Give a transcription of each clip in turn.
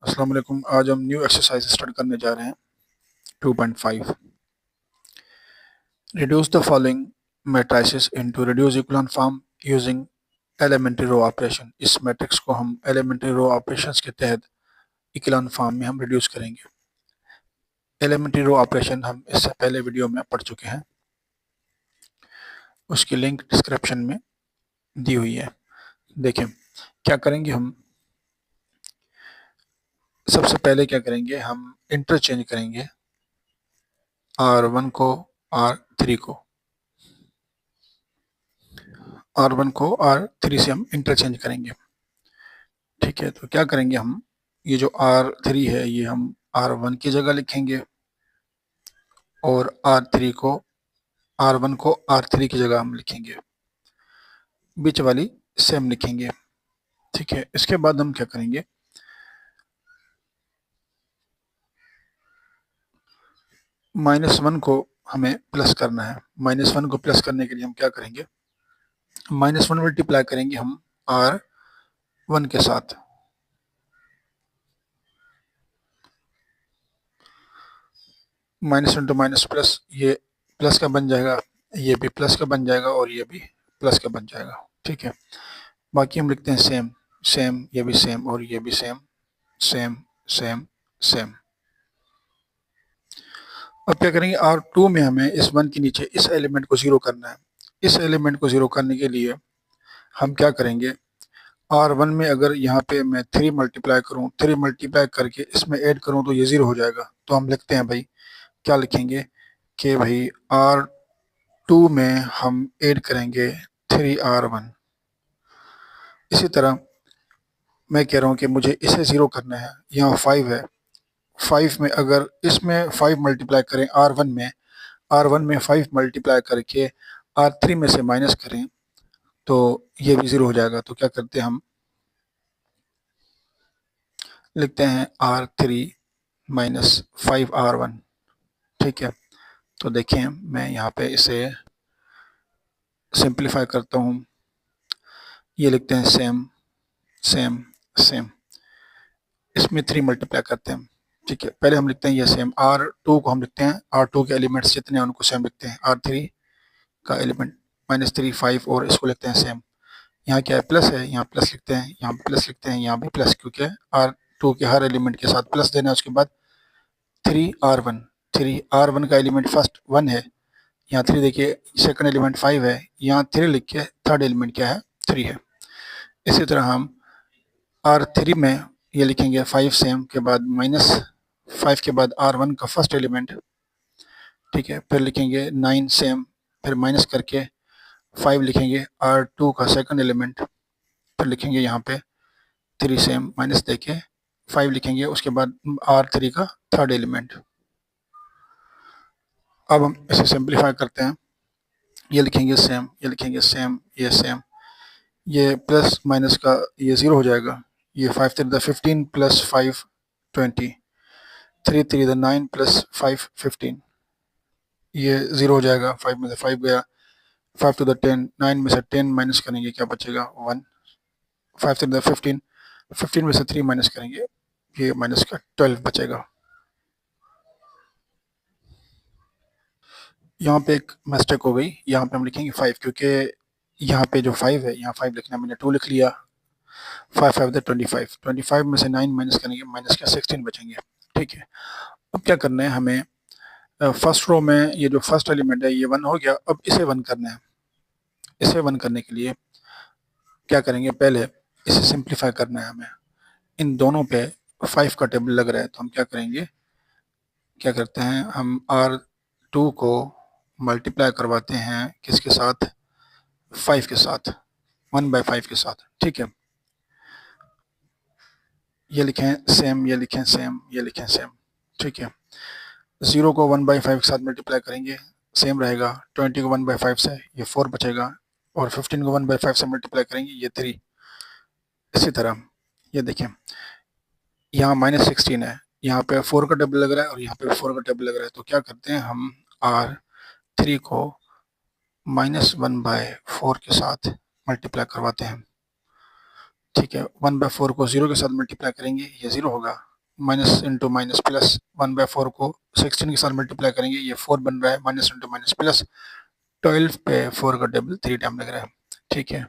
अस्सलाम वालेकुम। आज हम न्यू एक्सरसाइज स्टार्ट करने जा रहे हैं 2.5। Reduce the following matrices into reduce equation form using elementary row operation. इस मैट्रिक्स को हम एलिमेंट्री रो ऑपरेशंस के तहत इक्वेशन फॉर्म में हम रिड्यूस करेंगे। एलिमेंट्री रो ऑपरेशन हम इससे पहले वीडियो में पढ़ चुके हैं, उसकी लिंक डिस्क्रिप्शन में दी हुई है। देखें क्या करेंगे हम। सबसे पहले क्या करेंगे, हम इंटरचेंज करेंगे R1 को R3 को, R1 को R3 से हम इंटरचेंज करेंगे। ठीक है, तो क्या करेंगे हम, ये जो R3 है ये हम R1 की जगह लिखेंगे और R1 को R3 की जगह हम लिखेंगे, बीच वाली सेम लिखेंगे। ठीक है, इसके बाद हम क्या करेंगे, -1 को हमें प्लस करना है। -1 को प्लस करने के लिए हम क्या करेंगे, -1 मल्टीप्लाई करेंगे हम R1 के साथ। -1 to माइनस प्लस, ये प्लस का बन जाएगा, ये भी प्लस का बन जाएगा और ये भी प्लस का बन जाएगा। ठीक है, बाकी हम लिखते हैं सेम सेम, ये भी सेम और ये भी सेम सेम सेम सेम। अब क्या करेंगे, R2 में हमें इस 1 के नीचे इस एलिमेंट को ज़ीरो करना है। इस एलिमेंट को ज़ीरो करने के लिए हम क्या करेंगे, R1 में अगर यहाँ पे मैं 3 मल्टीप्लाई करूँ, 3 मल्टीप्लाई करके इसमें ऐड करूँ तो ये ज़ीरो हो जाएगा। तो हम लिखते हैं भाई, क्या लिखेंगे कि भाई R2 में हम ऐड करेंगे 3R1। इसी तरह मैं कह रहा हूँ कि मुझे इसे ज़ीरो करना है, यहाँ 5 है, 5 में अगर इसमें 5 मल्टीप्लाई करें R1 में 5 मल्टीप्लाई करके R3 में से माइनस करें तो ये भी ज़ीरो हो जाएगा। तो क्या करते हैं, हम लिखते हैं R3 माइनस 5R1। ठीक है, तो देखें मैं यहाँ पे इसे सिंप्लीफाई करता हूँ। ये लिखते हैं सेम सेम सेम, इसमें 3 मल्टीप्लाई करते हैं। ठीक है, पहले हम लिखते हैं ये सेम, R2 को हम लिखते हैं, R2 के एलिमेंट्स जितने हैं उनको सेम लिखते हैं। R3 का एलिमेंट -3 5 और इसको लिखते हैं सेम। यहाँ क्या है, प्लस है, यहाँ प्लस लिखते हैं, यहाँ प्लस लिखते हैं, यहाँ भी प्लस, क्योंकि R2 के हर एलिमेंट के साथ प्लस देना है। उसके बाद 3R1 का एलिमेंट फर्स्ट 1 है, यहाँ 3 देखिए, सेकंड एलिमेंट 5 है, यहाँ 3 लिख के थर्ड एलिमेंट क्या है, 3 है। इसी तरह हम R3 में ये लिखेंगे 5 सेम के बाद -5 के बाद R1 का फर्स्ट एलिमेंट। ठीक है, फिर लिखेंगे 9 सेम, फिर माइनस करके 5 लिखेंगे R2 का सेकंड एलिमेंट, फिर लिखेंगे यहाँ पे 3 सेम, माइनस देके 5 लिखेंगे, उसके बाद R3 का थर्ड एलिमेंट। अब हम इसे सिंप्लीफाई करते हैं, ये लिखेंगे सेम, ये लिखेंगे सेम, ये सेम, ये प्लस माइनस का ये ज़ीरो हो जाएगा। ये 5 3 15 प्लस 5 20, 3 3 9 प्लस 5 15, ये ज़ीरो हो जाएगा, 5 में से 5 गया, 5 to the 10, 9 में से 10 माइनस करेंगे, क्या बचेगा 1, 5 3 15, 15 में से 3 माइनस करेंगे, ये माइनस का 12 बचेगा। यहाँ पे एक मिस्टेक हो गई, यहाँ पे हम लिखेंगे 5, क्योंकि यहाँ पे जो 5 है, यहाँ 5 लिखना, मैंने 2 लिख लिया। 5 5 25, 25 में से 9 माइनस करेंगे, माइनस का 16 बचेंगे। ठीक है, अब क्या करना है हमें, फर्स्ट रो में ये जो फर्स्ट एलिमेंट है ये 1 हो गया, अब इसे 1 करना है। इसे 1 करने के लिए क्या करेंगे, पहले इसे सिंप्लीफाई करना है हमें। इन दोनों पे 5 का टेबल लग रहा है, तो हम क्या करेंगे, क्या करते हैं, हम R2 को मल्टीप्लाई करवाते हैं किसके साथ, 5 के साथ, 1/5 के साथ। ठीक है, ये लिखें सेम, ये लिखें सेम, ये लिखें सेम। ठीक है, 0 को 1/5 के साथ मल्टीप्लाई करेंगे, सेम रहेगा। 20 को 1/5 से ये 4 बचेगा, और 15 को 1/5 से मल्टीप्लाई करेंगे, ये 3। इसी तरह ये देखें, यहाँ -16 है, यहाँ पे 4 का टेबल लग रहा है और यहाँ पे 4 का टेबल लग रहा है। तो क्या करते हैं, हम R3 को -1/4 के साथ मल्टीप्लाई करवाते हैं। ठीक है, 1/4 को 0 के साथ मल्टीप्लाई करेंगे, ये 0 होगा, माइनस इंटू माइनस प्लस 1/4 को 16 के साथ मल्टीप्लाई करेंगे, ये 4 बन रहा है, माइनस इंटू माइनस प्लस 12 पे 4 का टेबल 3 टाइम लग रहा है। ठीक है,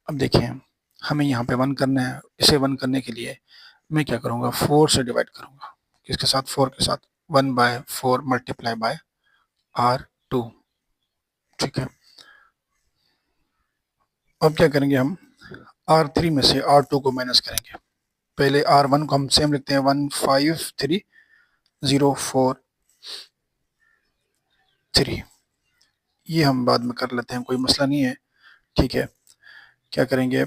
अब देखिए हमें यहाँ पे 1 करना है, इसे 1 करने के लिए मैं क्या करूँगा, 4 से डिवाइड करूँगा, किसके साथ, 4 के साथ, 1/4 मल्टीप्लाई बाय R2। ठीक है, अब क्या करेंगे, हम R3 में से R2 को माइनस करेंगे। पहले R1 को हम सेम लिखते हैं, 15304 ये हम बाद में कर लेते हैं, कोई मसला नहीं है। ठीक है, क्या करेंगे,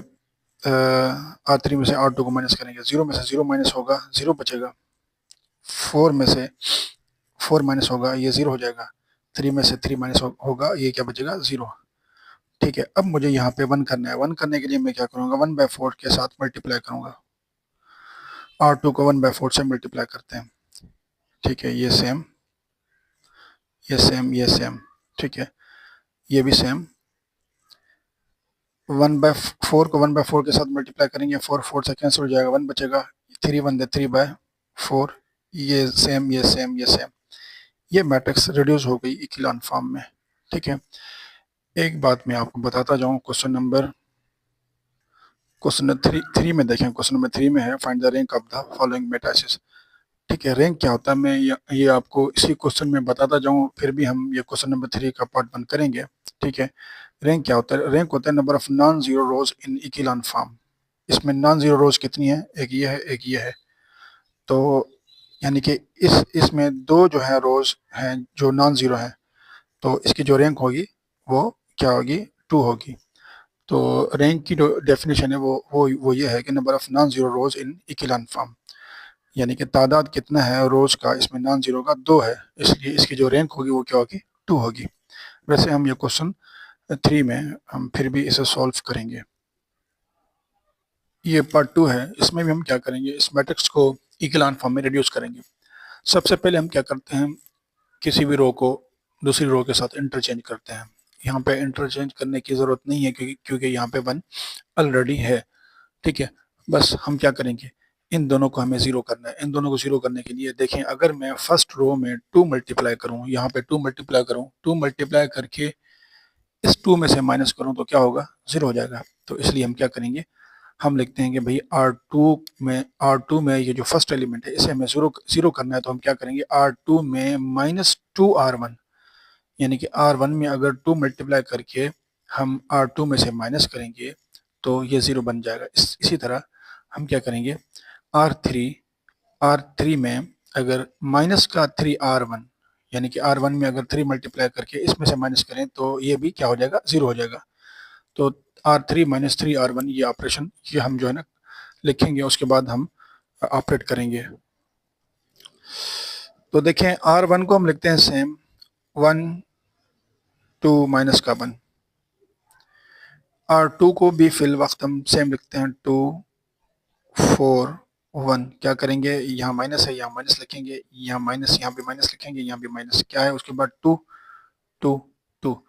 R3 में से R2 को माइनस करेंगे, 0 में से 0 माइनस होगा, 0 बचेगा, 4 में से 4 माइनस होगा, ये 0 हो जाएगा, 3 में से 3 माइनस होगा, ये क्या बचेगा, 0। ठीक है, अब मुझे यहाँ पे 1 करना है, 1 करने के लिए मैं क्या करूँगा, 1/4 के साथ मल्टीप्लाई करूँगा, R2 को 1/4 से मल्टीप्लाई करते हैं। ठीक है, ये सेम, ये सेम, ये सेम। ठीक है, ये भी सेम, 1/4 को 1/4 के साथ मल्टीप्लाई करेंगे, 4 4 से कैंसिल हो जाएगा, 1 बचेगा, 3 1 दे 3/4, ये सेम, ये सेम, ये सेम। ये मैट्रिक्स रिड्यूस हो गई इक्विलान फॉर्म में। ठीक है, एक बात मैं आपको बताता जाऊँ, क्वेश्चन 3 में देखें, क्वेश्चन नंबर 3 में है, find the rank of the following matrices. ठीक है, रैंक क्या होता है, मैं ये आपको इसी क्वेश्चन में बताता जाऊँ, फिर भी हम ये क्वेश्चन नंबर 3 का पार्ट 1 करेंगे। ठीक है, रैंक क्या होता है, रैंक होता है number of non zero rows in echelon form. इसमें नॉन जीरो रोज कितनी है, एक ये है, एक ये है, तो यानी कि इसमें 2 जो है रोज हैं जो नॉन जीरो हैं, तो इसकी जो रैंक होगी वो क्या होगी, 2 होगी। तो रैंक की जो डेफिनेशन है वो ये है कि number of non zero rows in echelon form, यानी कि तादाद कितना है रोज का, इसमें नॉन जीरो का 2 है, इसलिए इसकी जो रैंक होगी वो क्या होगी, 2 होगी। वैसे हम ये क्वेश्चन 3 में हम फिर भी इसे सॉल्व करेंगे। ये पार्ट 2 है, इसमें भी हम क्या करेंगे, इस मैट्रिक्स को इक्विलान फॉर्म में रिड्यूस करेंगे। सबसे पहले हम क्या करते हैं, किसी भी रो को दूसरी रो के साथ इंटरचेंज करते हैं। यहाँ पे इंटरचेंज करने की ज़रूरत नहीं है, क्योंकि यहाँ पे 1 ऑलरेडी है। ठीक है, बस हम क्या करेंगे, इन दोनों को हमें ज़ीरो करना है। इन दोनों को ज़ीरो करने के लिए देखें, अगर मैं फर्स्ट रो में 2 मल्टीप्लाई करूँ, यहाँ पे 2 मल्टीप्लाई करूँ, 2 मल्टीप्लाई करके इस 2 में से माइनस करूँ तो क्या होगा, 0 हो जाएगा। तो इसलिए हम क्या करेंगे, हम लिखते हैं कि भाई R2 में ये जो फर्स्ट एलिमेंट है इसे हमें ज़ीरो करना है, तो हम क्या करेंगे, R2 में -2R1, यानी कि R1 में अगर 2 मल्टीप्लाई करके हम R2 में से माइनस करेंगे तो ये 0 बन जाएगा। इसी तरह हम क्या करेंगे, R3 में अगर माइनस का 3R1, यानी कि R1 में अगर 3 मल्टीप्लाई करके इसमें से माइनस करें तो ये भी क्या हो जाएगा, 0 हो जाएगा। तो R3 - 3R1 ये ऑपरेशन ये हम जो है ना लिखेंगे, उसके बाद हम ऑपरेट करेंगे। तो देखें, R1 को हम लिखते हैं सेम 1 2 माइनस का 1, R2 को भी फिल वक्त हम सेम लिखते हैं 2 4 1। क्या करेंगे, यहाँ माइनस है, यहाँ माइनस लिखेंगे, यहाँ माइनस, यहाँ भी माइनस लिखेंगे, यहाँ भी माइनस, क्या है उसके बाद 2 2 2।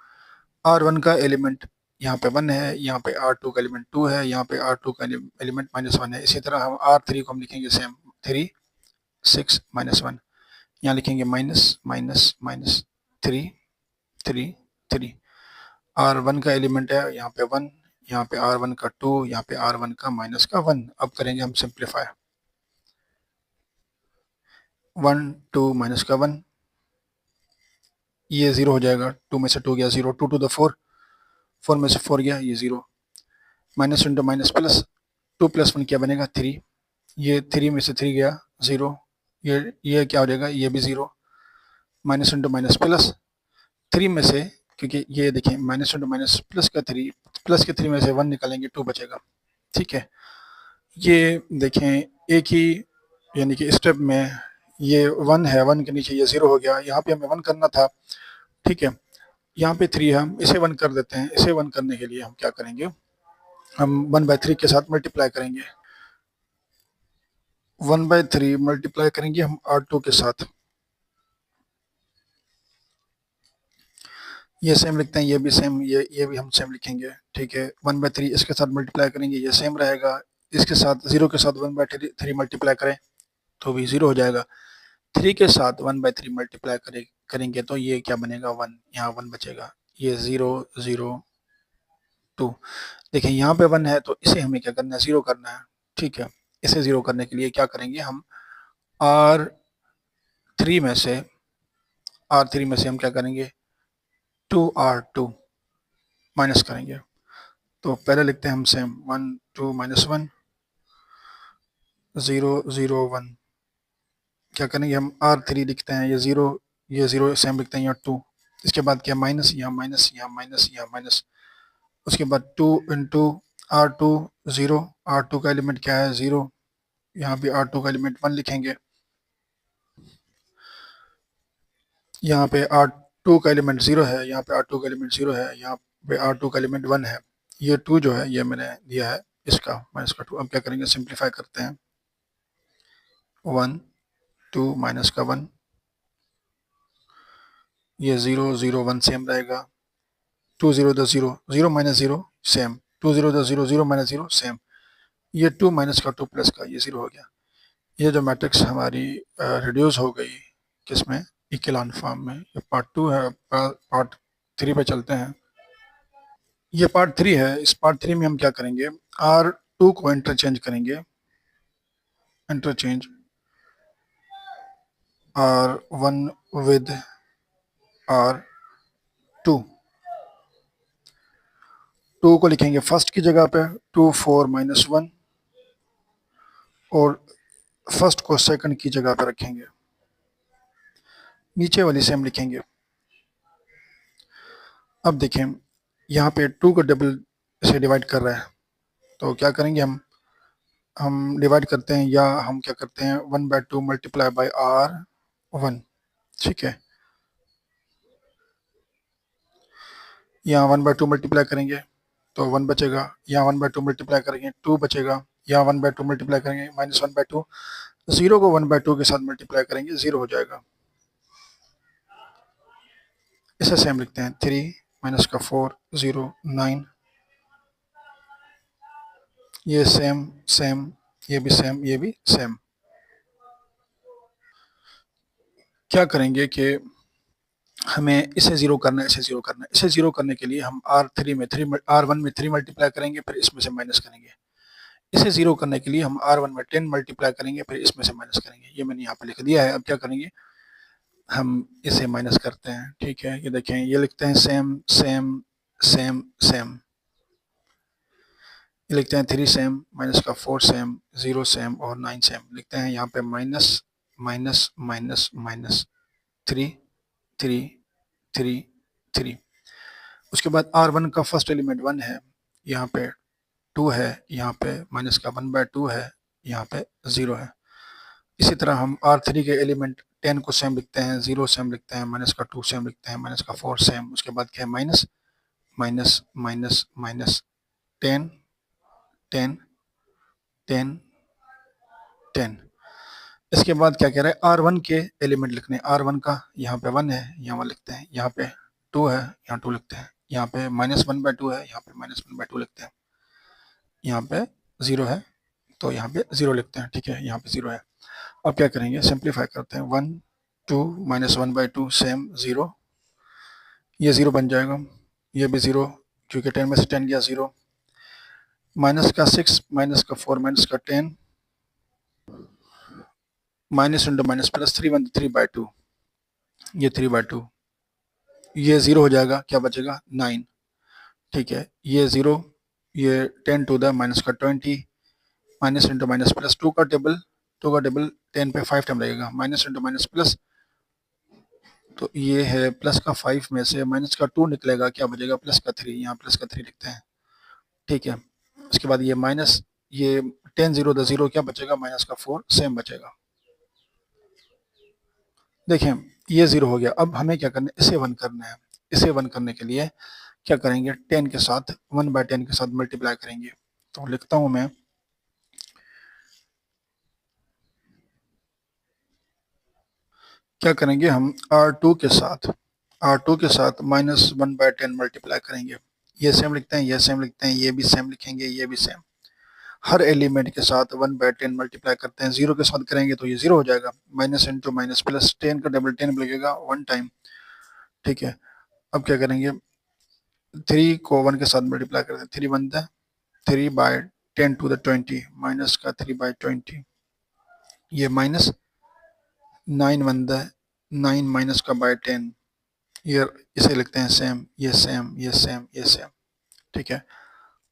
R1 का एलिमेंट यहाँ पे 1 है, यहाँ पे R2 का एलिमेंट 2 है, यहाँ पे R2 का एलिमेंट -1 है। इसी तरह हम R3 को हम लिखेंगे सेम 3 6 -1, यहाँ लिखेंगे माइनस माइनस माइनस 3 3 3। R1 का एलिमेंट है यहाँ पे 1, यहाँ पे R1 का 2, यहाँ पे R1 का माइनस का 1। अब करेंगे हम सिंप्लीफाई, 1 2 माइनस का 1, ये 0 हो जाएगा, 2 में से 2 गया 0, 2 to the 4, 4 में से 4 गया, ये 0, माइनस इंटू माइनस प्लस, 2 + 1 क्या बनेगा, 3, ये 3 में से 3 गया 0, ये क्या हो जाएगा, ये भी 0, माइनस इंटू माइनस प्लस, 3 में से, क्योंकि ये देखें माइनस इंटू माइनस प्लस का 3, प्लस के 3 में से 1 निकालेंगे 2 बचेगा। ठीक है, ये देखें एक ही यानी कि स्टेप में ये 1 है, 1 के नीचे ये 0 हो गया, यहाँ पे हमें 1 करना था। ठीक है, यहाँ पे 3 है, हम इसे 1 कर देते हैं। इसे 1 करने के लिए हम क्या करेंगे, हम 1/3 के साथ मल्टीप्लाई करेंगे, 1/3 मल्टीप्लाई करेंगे हम R2 के साथ, ये सेम लिखते हैं, ये भी सेम, ये भी हम सेम लिखेंगे। ठीक है, 1/3 इसके साथ मल्टीप्लाई करेंगे, ये सेम रहेगा, इसके साथ 0 के साथ 1/3 मल्टीप्लाई करें तो भी 0 हो जाएगा। 3 के साथ 1/3 मल्टीप्लाई करेंगे तो ये क्या बनेगा, 1, यहाँ 1 बचेगा, ये 0 0 2। देखिए यहाँ पे 1 है तो इसे हमें क्या करना है, 0 करना है। ठीक है, इसे 0 करने के लिए क्या करेंगे हम, आर थ्री में से हम क्या करेंगे, 2R2 माइनस करेंगे। तो पहले लिखते हैं हम सेम, 1 2 -1 0 0 1। क्या करेंगे हम, R3 लिखते हैं, ये 0 सेम लिखते हैं, यहाँ 2। इसके बाद क्या, माइनस, यहाँ माइनस, यहाँ माइनस, यहाँ माइनस। उसके बाद 2 इंटू R2 0, R2 का एलिमेंट क्या है, 0। यहाँ पे R2 का एलिमेंट 1 लिखेंगे, यहाँ पे R2 का एलिमेंट 0 है, यहाँ पे R2 का एलिमेंट 0 है, यहाँ पे R2 का एलिमेंट 1 है। ये 2 जो है ये मैंने दिया है इसका माइनस का 2। अब क्या करेंगे, सिंप्लीफाई करते हैं, 1 2 माइनस का 1, ये 0 0 1 सेम रहेगा, 2 0 10 0 0 माइनस 0 सेम, 2 0 10 0 0 माइनस 0 सेम, ये 2 माइनस का 2 प्लस का ये 0 हो गया। ये जो मैट्रिक्स हमारी रिड्यूस हो गई किसमें, इक्विलान फॉर्म में। ये पार्ट 2 है, पार्ट 3 पे चलते हैं। ये पार्ट 3 है, इस पार्ट 3 में हम क्या करेंगे, R2 को इंटरचेंज करेंगे, इंटरचेंज R1 विद R2। 2 को लिखेंगे फर्स्ट की जगह पे, 2 4 -1, और फर्स्ट को सेकंड की जगह पे रखेंगे, नीचे वाली सेम लिखेंगे। अब देखें यहाँ पे 2 को डबल से डिवाइड कर रहा है, तो क्या करेंगे हम डिवाइड करते हैं, या हम क्या करते हैं, 1/2 मल्टीप्लाई बाई R1। ठीक है, यहाँ 1/2 मल्टीप्लाई करेंगे तो 1 बचेगा, यहाँ 1/2 मल्टीप्लाई करेंगे 2 बचेगा, यहाँ 1/2 मल्टीप्लाई करेंगे -1/2, 0 को 1/2 के साथ मल्टीप्लाई करेंगे 0 हो जाएगा। इसे सेम लिखते हैं, 3 माइनस का 4 0 9, ये सेम सेम, ये भी सेम, ये भी सेम। क्या करेंगे कि हमें इसे 0 करना है, इसे 0 करना है। इसे 0 करने के लिए हम R1 में 3 मल्टीप्लाई करेंगे, फिर इसमें से माइनस करेंगे। इसे 0 करने के लिए हम R1 में 10 मल्टीप्लाई करेंगे, फिर इसमें से माइनस करेंगे। ये मैंने यहाँ पे लिख दिया है। अब क्या करेंगे, हम इसे माइनस करते हैं। ठीक है, ये देखें, ये लिखते हैं सेम सेम सेम सेम, ये लिखते हैं 3 सेम, माइनस का 4 सेम, 0 सेम और 9 सेम लिखते हैं। यहाँ पे माइनस माइनस माइनस माइनस 3 3 3 3। उसके बाद R1 का फर्स्ट एलिमेंट 1 है, यहाँ पे 2 है, यहाँ पे माइनस का 1/2 है, यहाँ पे 0 है। इसी तरह हम R3 के एलिमेंट 10 को सेम लिखते हैं, 0 सेम लिखते हैं, माइनस का 2 सेम लिखते हैं, माइनस का 4 सेम। उसके बाद क्या है, माइनस माइनस माइनस माइनस 10 10 10 10। इसके बाद क्या कह रहा है, R1 के एलिमेंट लिखने, R1 का यहाँ पे 1 है, यहाँ 1 लिखते हैं, यहाँ पे 2 है, यहाँ 2 लिखते हैं, यहाँ पे -1/2 है, यहाँ पे -1/2 लिखते हैं, यहाँ पे 0 है तो यहाँ पे 0 लिखते हैं। ठीक है, यहाँ पे 0 है। अब क्या करेंगे, सिंप्लीफाई करते हैं, 1 2 -1/2 सेम 0, ये 0 बन जाएगा, ये भी 0, क्योंकि 10 में से 10 गया 0, माइनस का 6 माइनस का 4 माइनस का 10, माइनस इंटू माइनस प्लस 3 1 3/2, ये 3/2, ये 0 हो जाएगा, क्या बचेगा 9। ठीक है, ये 0, ये 10 टू द माइनस का 20, माइनस इंटू माइनस प्लस 2 का टेबल 10 पे 5 टाइम लगेगा, माइनस इंटू माइनस प्लस, तो ये है प्लस का 5 में से माइनस का 2 निकलेगा, क्या बचेगा प्लस का 3, यहाँ प्लस का 3 लिखते हैं। ठीक है, उसके बाद ये माइनस, ये 10 0 द 0 क्या बचेगा, माइनस का 4 सेम बचेगा। देखें ये 0 हो गया। अब हमें क्या करना है, इसे 1 करना है। इसे 1 करने के लिए क्या करेंगे, 10 के साथ 1/10 के साथ मल्टीप्लाई करेंगे। तो लिखता हूं मैं, क्या करेंगे हम R2 के साथ -1/10 मल्टीप्लाई करेंगे। ये सेम लिखते हैं, ये सेम लिखते हैं, ये भी सेम लिखेंगे, ये भी सेम। हर एलिमेंट के साथ 1/10 मल्टीप्लाई करते हैं, 0 के साथ करेंगे तो ये 0 हो जाएगा, माइनस इंटू माइनस प्लस, 10 का डबल 10 लगेगा 1 टाइम। ठीक है, अब क्या करेंगे, 3 को 1 के साथ मल्टीप्लाई करते हैं, 3 बनता है 3/10 टू द 20, माइनस का 3/20, ये माइनस 9 बनता है 9 माइनस का बाय 10, ये इसे लिखते हैं सेम, ये सेम, ये सेम, ये सेम। ठीक है,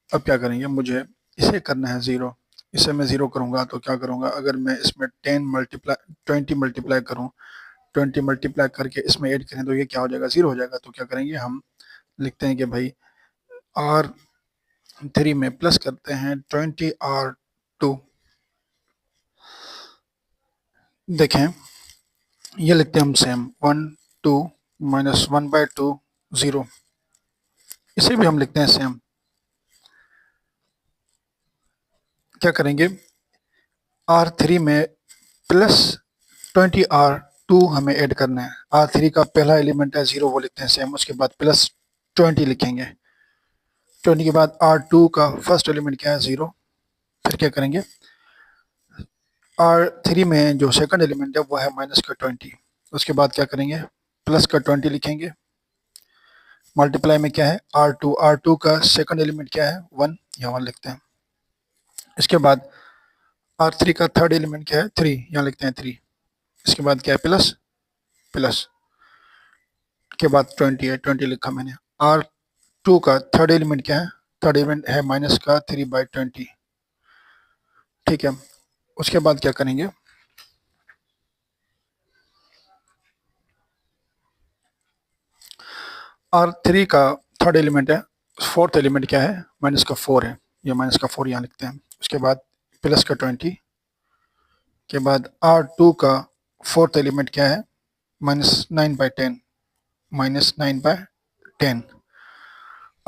अब क्या करेंगे, मुझे इसे करना है 0, इसे मैं 0 करूंगा तो क्या करूंगा, अगर मैं इसमें 20 मल्टीप्लाई करूं, 20 मल्टीप्लाई करके इसमें ऐड करें तो ये क्या हो जाएगा, 0 हो जाएगा। तो क्या करेंगे, हम लिखते हैं कि भाई R3 में प्लस करते हैं 20R2, देखें ये लिखते हैं हम सेम, 1 2 माइनस 1/2 0, इसे भी हम लिखते हैं सेम। क्या करेंगे, R3 में प्लस 20R2 हमें ऐड करना है, R3 का पहला एलिमेंट है 0, वो लिखते हैं सेम, उसके बाद प्लस 20 लिखेंगे, 20 के बाद R2 का फर्स्ट एलिमेंट क्या है 0, फिर क्या करेंगे, R3 में जो सेकंड एलिमेंट है वो है माइनस का 20, उसके बाद क्या करेंगे, प्लस का 20 लिखेंगे, मल्टीप्लाई में क्या है R2 का सेकंड एलिमेंट क्या है 1, यहाँ 1 लिखते हैं, इसके बाद R3 का थर्ड एलिमेंट क्या है 3, यहाँ लिखते हैं 3, इसके बाद क्या है प्लस प्लस के बाद 20 है, 20 लिखा मैंने। R2 का थर्ड एलिमेंट क्या है, थर्ड एलिमेंट है माइनस का 3/20। ठीक है, उसके बाद क्या करेंगे, R3 का थर्ड एलिमेंट है, फोर्थ एलिमेंट क्या है, माइनस का 4 है, ये माइनस का 4 यहाँ लिखते हैं, उसके बाद प्लस का 20 के बाद R2 का फोर्थ एलिमेंट क्या है, -9/10, -9/10।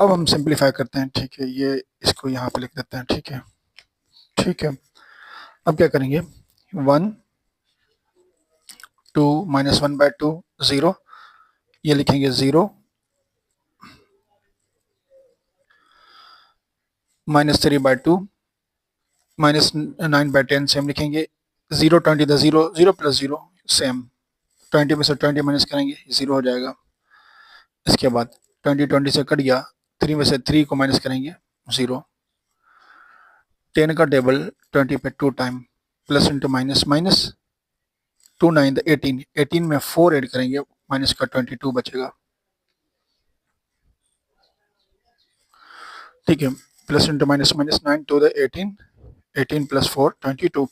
अब हम सिंप्लीफाई करते हैं, ठीक है, ये इसको यहाँ पे लिख देते हैं, ठीक है, ठीक है। अब क्या करेंगे, 1 2 -1/2 0, ये लिखेंगे 0, -3/2 -9/10 सेम लिखेंगे, 0 20 द 0 0 प्लस 0 सेम, 20 में से 20 माइनस करेंगे 0 हो जाएगा, इसके बाद 20 से कट गया, 3 में से 3 को माइनस करेंगे 0, 10 का टेबल 20 पे 2 time, plus into minus, minus 2 9 18, 18 में 4 ऐड करेंगे, माइनस का 22 बचेगा। ठीक है, plus into minus, minus 9 to the 18, 18 plus 4 22।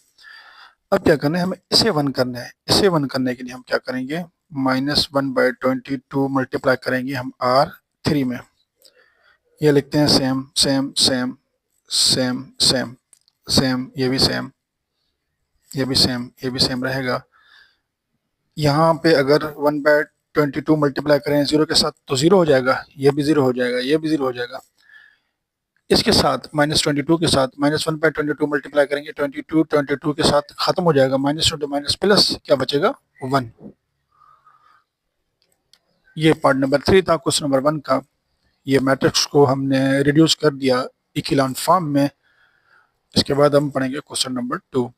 अब क्या करना है, हमें इसे 1 करना है, इसे 1 करने के लिए हम क्या करेंगे, -1/22 मल्टीप्लाई करेंगे हम R3 में, ये लिखते हैं same same same same same same, ये भी सेम, ये भी सेम, ये भी सेम रहेगा। यहाँ पे अगर 1/22 मल्टीप्लाई करें 0 के साथ तो 0 हो जाएगा, ये भी 0 हो जाएगा, ये भी 0 हो जाएगा। इसके साथ -22 के साथ -1/22 मल्टीप्लाई करेंगे, 22 के साथ खत्म हो जाएगा, -माइनस प्लस क्या बचेगा 1। ये पार्ट नंबर 3 था क्वेश्चन नंबर 1 का। ये मैट्रिक्स को हमने रिड्यूस कर दिया इक्विलान फॉर्म में। इसके बाद हम पढ़ेंगे क्वेश्चन नंबर 2।